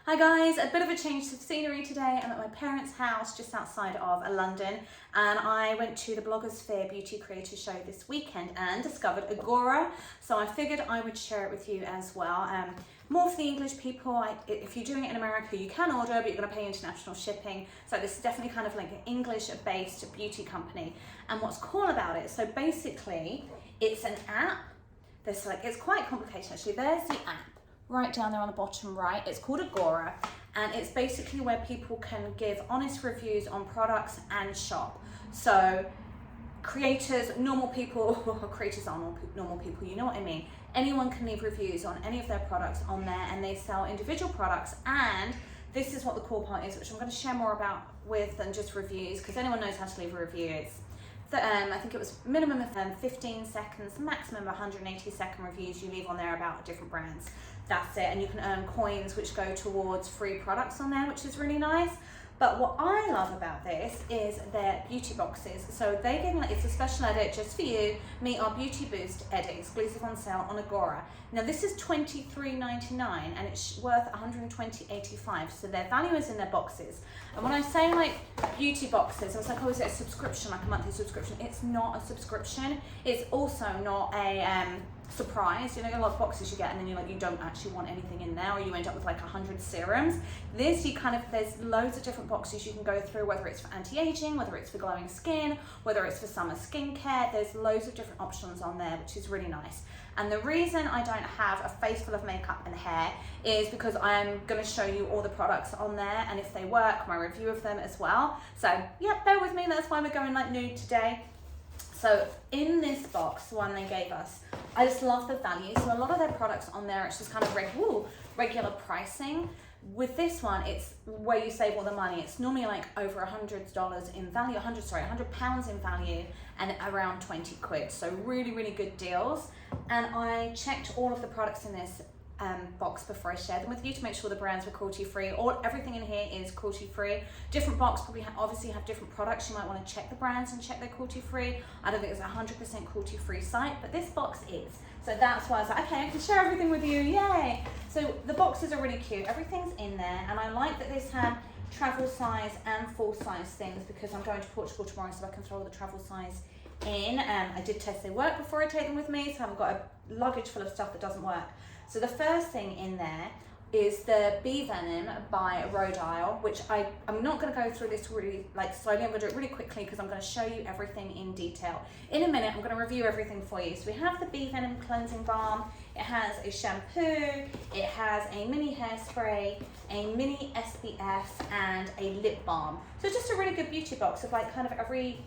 Hi guys, a bit of a change of scenery today. I'm at my parents' house just outside of London, and I went to the Blogosphere Beauty Creator Show this weekend and discovered Agora, so I figured I would share it with you as well. More for the English people. If you're doing it in America, you can order, but you're going to pay international shipping. So this is definitely kind of like an English-based beauty company. And what's cool about it, so basically it's an app. It's quite complicated actually. There's the app right down there on the bottom right. It's called Agora, and it's basically where people can give honest reviews on products and shop. So creators, normal people, creators are normal people, you know what I mean. Anyone can leave reviews on any of their products on there, and they sell individual products. And this is what the cool part is, which I'm going to share more about with than just reviews, because anyone knows how to leave a review. It's I think it was minimum of 15 seconds, maximum 180-second reviews you leave on there about different brands. That's it, and you can earn coins which go towards free products on there, which is really nice. But what I love about this is their beauty boxes. So they give me, it's a special edit just for you, meet our Beauty Boost edit, exclusive on sale on Agora. Now this is $23.99 and it's worth $120.85. So their value is in their boxes. And when I say like beauty boxes, I was like, oh, is it a subscription, like a monthly subscription? It's not a subscription. It's also not a surprise. You know, a lot of boxes you get and then you don't actually want anything in there, or you end up with like 100 serums. This, there's loads of different boxes you can go through, whether it's for anti-aging, whether it's for glowing skin, whether it's for summer skincare. There's loads of different options on there, which is really nice. And the reason I don't have a face full of makeup and hair is because I'm going to show you all the products on there, and if they work, my review of them as well. So yeah, bear with me, that's why we're going like nude today. So in this box, the one they gave us, I just love the value. So a lot of their products on there, it's just kind of regular pricing. With this one, it's where you save all the money. It's normally like over $100 in value, £100 in value, and around 20 quid. So really, really good deals. And I checked all of the products in this box before I share them with you to make sure the brands were cruelty free. Everything in here is cruelty free. Different box probably obviously have different products. You might want to check the brands and check they're cruelty free. I don't think it's a 100% cruelty free site, but this box is. So that's why I was like, okay, I can share everything with you, yay! So the boxes are really cute. Everything's in there, and I like that this had travel size and full size things because I'm going to Portugal tomorrow, so I can throw all the travel size in. I did test they work before I take them with me, so I haven't got a luggage full of stuff that doesn't work. So the first thing in there is the Bee Venom by Rodile, which I'm not going to go through this really slowly. I'm going to do it really quickly because I'm going to show you everything in detail. In a minute, I'm going to review everything for you. So we have the Bee Venom cleansing balm. It has a shampoo, it has a mini hairspray, a mini SPF, and a lip balm. So just a really good beauty box of kind of every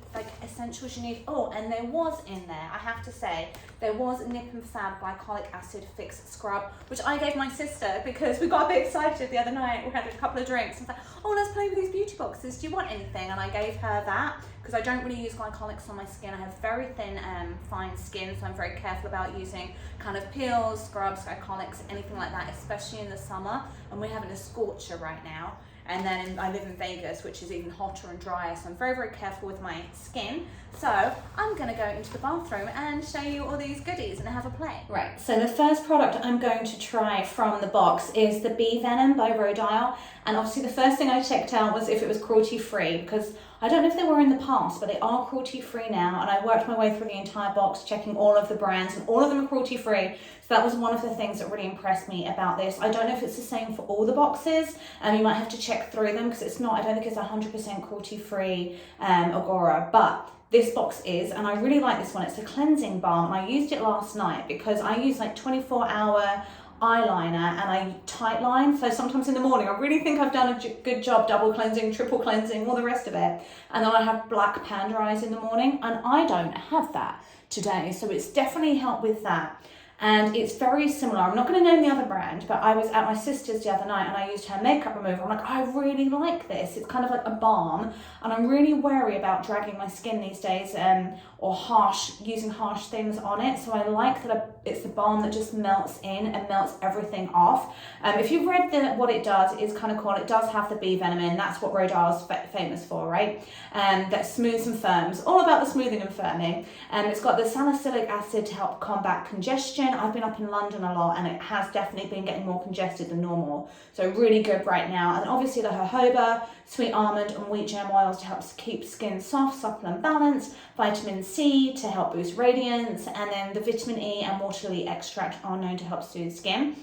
essentials you need. Oh, and there was in there, I have to say, there was Nip and Fab glycolic acid fix scrub, which I gave my sister because we got a bit excited the other night. We had a couple of drinks and was like, oh, let's play with these beauty boxes. Do you want anything? And I gave her that because I don't really use glycolics on my skin. I have very thin, fine skin, so I'm very careful about using kind of peels, scrubs, glycolics, anything like that, especially in the summer. And we're having a scorcher right now. And then I live in Vegas, which is even hotter and drier, so I'm very, very careful with my skin. So I'm going to go into the bathroom and show you all these goodies and have a play. Right, so the first product I'm going to try from the box is the Bee Venom by Rodile. And obviously the first thing I checked out was if it was cruelty-free, because I don't know if they were in the past, but they are cruelty-free now. And I worked my way through the entire box, checking all of the brands, and all of them are cruelty-free. So that was one of the things that really impressed me about this. I don't know if it's the same for all the boxes. You might have to check through them because it's not, I don't think it's 100% cruelty-free Agora, but this box is, and I really like this one. It's a cleansing balm, and I used it last night because I use 24-hour eyeliner and I tight line, so sometimes in the morning I really think I've done a good job double cleansing, triple cleansing, all the rest of it, and then I have black panda eyes in the morning, and I don't have that today, so it's definitely helped with that. And it's very similar. I'm not going to name the other brand, but I was at my sister's the other night and I used her makeup remover. I'm like, I really like this. It's kind of like a balm, and I'm really wary about dragging my skin these days or using harsh things on it. So I like that it's the balm that just melts in and melts everything off. If you've read what it does, it's kind of cool. It does have the bee venom in. That's what Rodale's famous for, right? That smooths and firms. All about the smoothing and firming. It's got the salicylic acid to help combat congestion. I've been up in London a lot and it has definitely been getting more congested than normal. So really good right now. And obviously the jojoba, sweet almond and wheat germ oils to help keep skin soft, supple and balanced. Vitamin C to help boost radiance. And then the vitamin E and water lily extract are known to help soothe skin.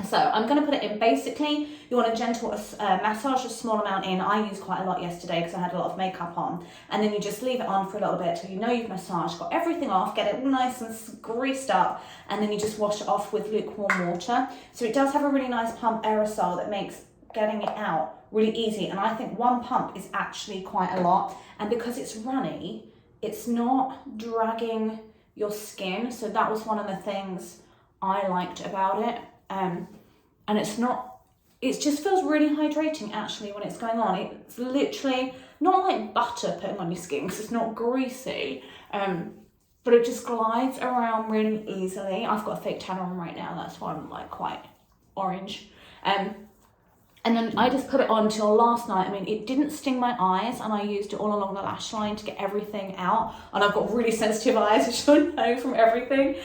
So I'm going to put it in. Basically, you want a gentle massage, a small amount in. I used quite a lot yesterday because I had a lot of makeup on. And then you just leave it on for a little bit till you know you've massaged, got everything off, get it all nice and greased up, and then you just wash it off with lukewarm water. So it does have a really nice pump aerosol that makes getting it out really easy. And I think one pump is actually quite a lot. And because it's runny, it's not dragging your skin. So that was one of the things I liked about it. And it just feels really hydrating actually when it's going on. It's literally not like butter putting on your skin because it's not greasy, but it just glides around really easily. I've got a fake tan on right now, that's why I'm like quite orange. And then I just put it on till last night. I mean, it didn't sting my eyes and I used it all along the lash line to get everything out. And I've got really sensitive eyes, as you know, from everything.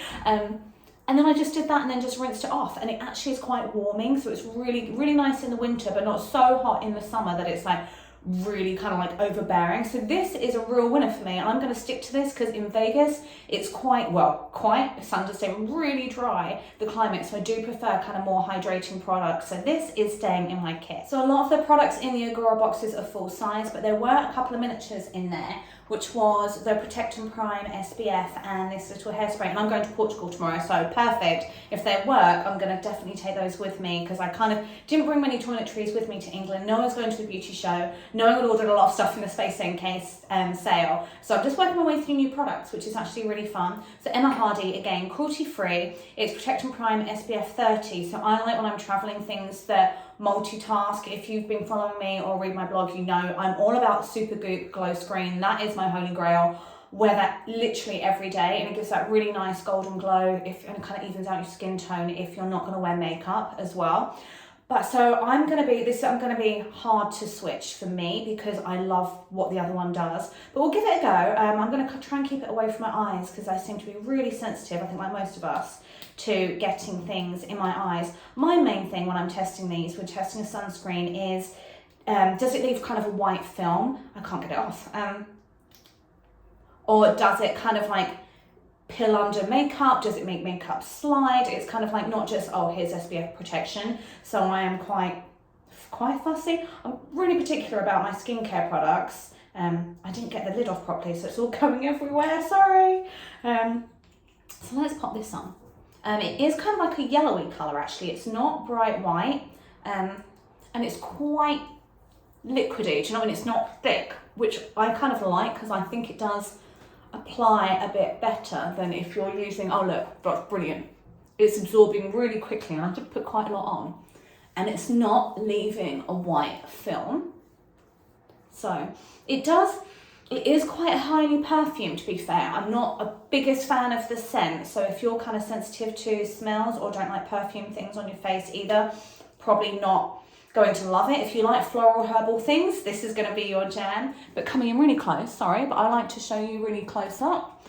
And then I just did that and then just rinsed it off. And it actually is quite warming. So it's really, really nice in the winter, but not so hot in the summer that it's like really kind of like overbearing. So this is a real winner for me. And I'm going to stick to this because in Vegas, it's it's understatement, really dry, the climate. So I do prefer kind of more hydrating products. So this is staying in my kit. So a lot of the products in the Agora boxes are full size, but there were a couple of miniatures in there, which was the Protect and Prime SPF and this little hairspray. And I'm going to Portugal tomorrow, so perfect. If they work, I'm going to definitely take those with me because I kind of didn't bring many toiletries with me to England. No one's going to the beauty show. No one had ordered a lot of stuff in the Space Case sale. So I'm just working my way through new products, which is actually really fun. So Emma Hardy, again, cruelty-free. It's Protect and Prime SPF 30. So I like when I'm traveling things that multitask. If you've been following me or read my blog, you know I'm all about Super Goop Glow Screen. That is my holy grail. Wear that literally every day and it gives that really nice golden glow and it kind of evens out your skin tone if you're not going to wear makeup as well. But so I'm going to be hard to switch for me because I love what the other one does. But we'll give it a go. I'm going to try and keep it away from my eyes because I seem to be really sensitive, I think like most of us, to getting things in my eyes. My main thing when I'm testing these, when testing a sunscreen is, does it leave kind of a white film? I can't get it off. Or does it kind of like pill under makeup? Does it make makeup slide? It's kind of like not just, oh, here's SPF protection. So I am quite fussy. I'm really particular about my skincare products. I didn't get the lid off properly, so it's all coming everywhere, sorry. So let's pop this on. It is kind of like a yellowy colour actually. It's not bright white and it's quite liquidy. Do you know what I mean? It's not thick, which I kind of like because I think it does apply a bit better than if you're using, oh look, that's brilliant. It's absorbing really quickly and I did put quite a lot on and it's not leaving a white film. So it is quite highly perfumed, to be fair. I'm not a biggest fan of the scent, so if you're kind of sensitive to smells or don't like perfume things on your face either, probably not going to love it. If you like floral herbal things, this is going to be your jam. But coming in really close, sorry, but I like to show you really close up.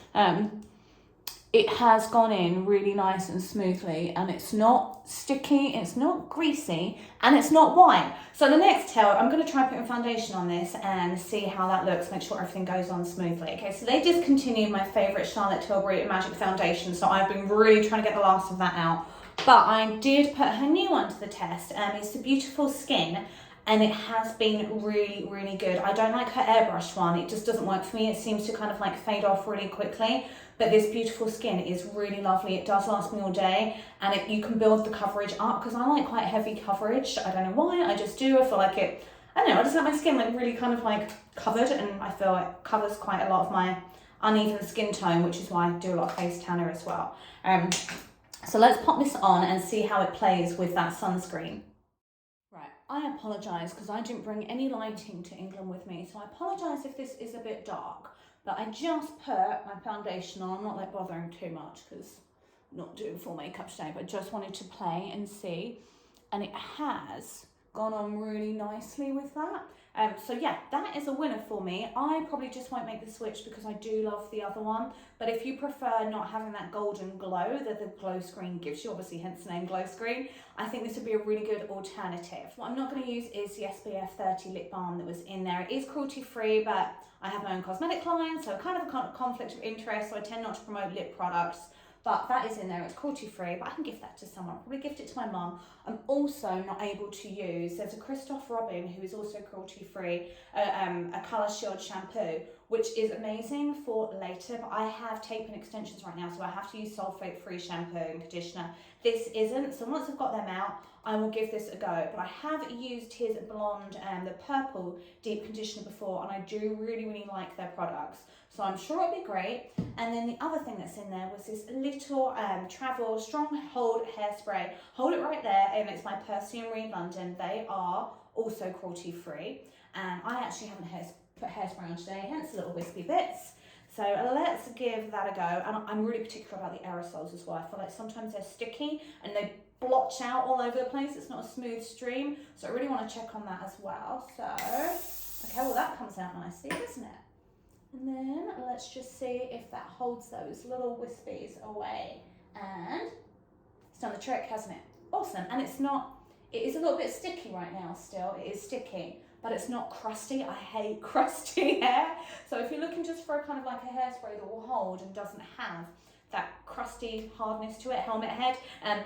It has gone in really nice and smoothly and it's not sticky, it's not greasy, and it's not white. So the next tip, I'm going to try putting foundation on this and see how that looks, make sure everything goes on smoothly. Okay, so they discontinued my favourite Charlotte Tilbury Magic Foundation, so I've been really trying to get the last of that out. But I did put her new one to the test, and it's the Beautiful Skin, and it has been really, really good. I don't like her airbrushed one, it just doesn't work for me. It seems to kind of like fade off really quickly. But this Beautiful Skin is really lovely. It does last me all day and you can build the coverage up because I like quite heavy coverage. I don't know why, I just do. I feel like it, I don't know, I just like my skin like really kind of like covered and I feel like it covers quite a lot of my uneven skin tone, which is why I do a lot of face tanner as well. So let's pop this on and see how it plays with that sunscreen. Right, I apologise because I didn't bring any lighting to England with me, so I apologise if this is a bit dark. But I just put my foundation on. I'm not like bothering too much because not doing full makeup today, but just wanted to play and see. And it has gone on really nicely with that. So yeah, that is a winner for me. I probably just won't make the switch because I do love the other one. But if you prefer not having that golden glow that the glow screen gives you, obviously hence the name glow screen, I think this would be a really good alternative. What I'm not going to use is the SPF 30 lip balm that was in there. It is cruelty free, but I have my own cosmetic line, so kind of a conflict of interest, so I tend not to promote lip products. But that is in there, it's cruelty free, but I can gift that to someone. I'll probably gift it to my mum. I'm also not able to use, there's a Christoph Robin who is also cruelty free, a Colour Shield shampoo, which is amazing for later, but I have tape and extensions right now, so I have to use sulfate free shampoo and conditioner. This isn't, so once I've got them out, I will give this a go. But I have used his blonde and the purple deep conditioner before, and I do really, really like their products. So I'm sure it'll be great. And then the other thing that's in there was this little travel strong hold hairspray. Hold it right there, and it's by Percy and Reed London. They are also cruelty free. And I actually haven't put hairspray on today, hence the little wispy bits. So let's give that a go. And I'm really particular about the aerosols as well. I feel like sometimes they're sticky and they blotch out all over the place. It's not a smooth stream. So I really want to check on that as well. So, okay, well that comes out nicely, doesn't it? And then let's just see if that holds those little wispies away. And it's done the trick, hasn't it? Awesome. And it's not, it is a little bit sticky right now still. It is sticky, but it's not crusty. I hate crusty hair. So if you're looking just for a kind of like a hairspray that will hold and doesn't have that crusty hardness to it, helmet head,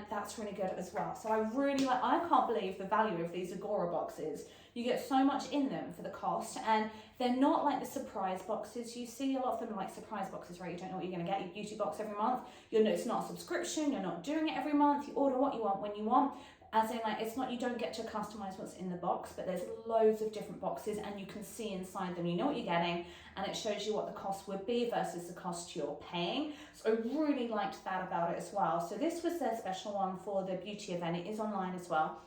that's really good as well. So I really like, I can't believe the value of these Agora boxes. You get so much in them for the cost, and they're not like the surprise boxes. You see a lot of them are like surprise boxes, right? You don't know what you're gonna get, your beauty box every month. It's not a subscription, you're not doing it every month. You order what you want when you want. As in, like, it's not, you don't get to customize what's in the box, but there's loads of different boxes and you can see inside them. You know what you're getting, and it shows you what the cost would be versus the cost you're paying. So I really liked that about it as well. So this was their special one for the beauty event. It is online as well.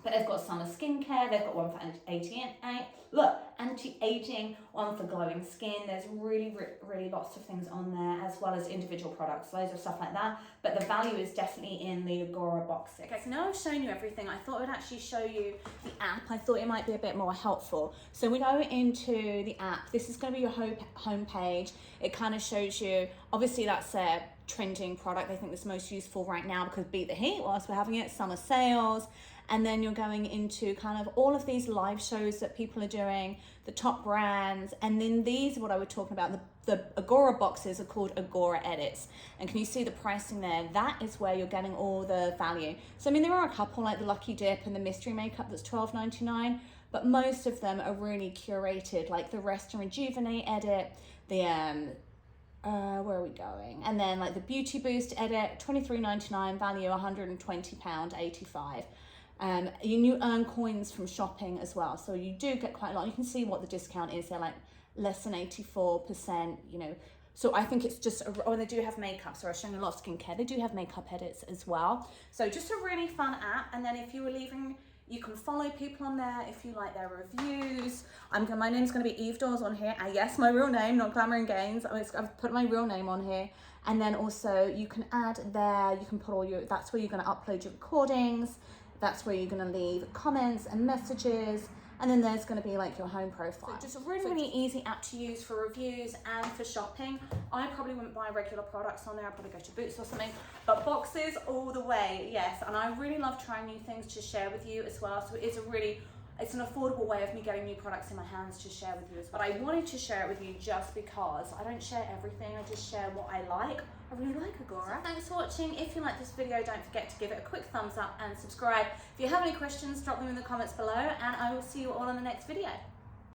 But they've got summer skincare, they've got one for anti-aging, one for glowing skin. There's really lots of things on there, as well as individual products, loads of stuff like that. But the value is definitely in the Agora boxes. Okay, so now I've shown you everything, I thought I would actually show you the app. I thought it might be a bit more helpful. So we go into the app. This is going to be your home page. It kind of shows you, obviously that's a trending product. I think that's most useful right now because beat the heat whilst we're having it, summer sales. And then you're going into kind of all of these live shows that people are doing, the top brands, and then these are what I was talking about. The Agora boxes are called Agora Edits. And can you see the pricing there? That is where you're getting all the value. So I mean, there are a couple like the Lucky Dip and the Mystery Makeup that's $12.99, but most of them are really curated, like the Rest and Rejuvenate edit, the where are we going? And then like the Beauty Boost edit, $23.99, value £120.85. You earn coins from shopping as well, so you do get quite a lot. You can see what the discount is. They're like less than 84%, you know. So I think it's just, they do have makeup. So I was showing a lot of skincare. They do have makeup edits as well. So just a really fun app. And then if you were leaving, you can follow people on there if you like their reviews. My name's going to be Eve Dawes on here. Yes, my real name, not Glamour and Gains. I've put my real name on here. And then also you can add there, you can put all your, that's where you're going to upload your recordings. That's where you're going to leave comments and messages, and then there's going to be like your home profile. So just a really easy app to use for reviews and for shopping. I probably wouldn't buy regular products on there. I'd probably go to Boots or something, but boxes all the way, yes. And I really love trying new things to share with you as well. So it's an affordable way of me getting new products in my hands to share with you as well. But I wanted to share it with you just because I don't share everything, I just share what I like. I really like Agora. So thanks for watching. If you like this video, don't forget to give it a quick thumbs up and subscribe. If you have any questions, drop them in the comments below, and I will see you all in the next video.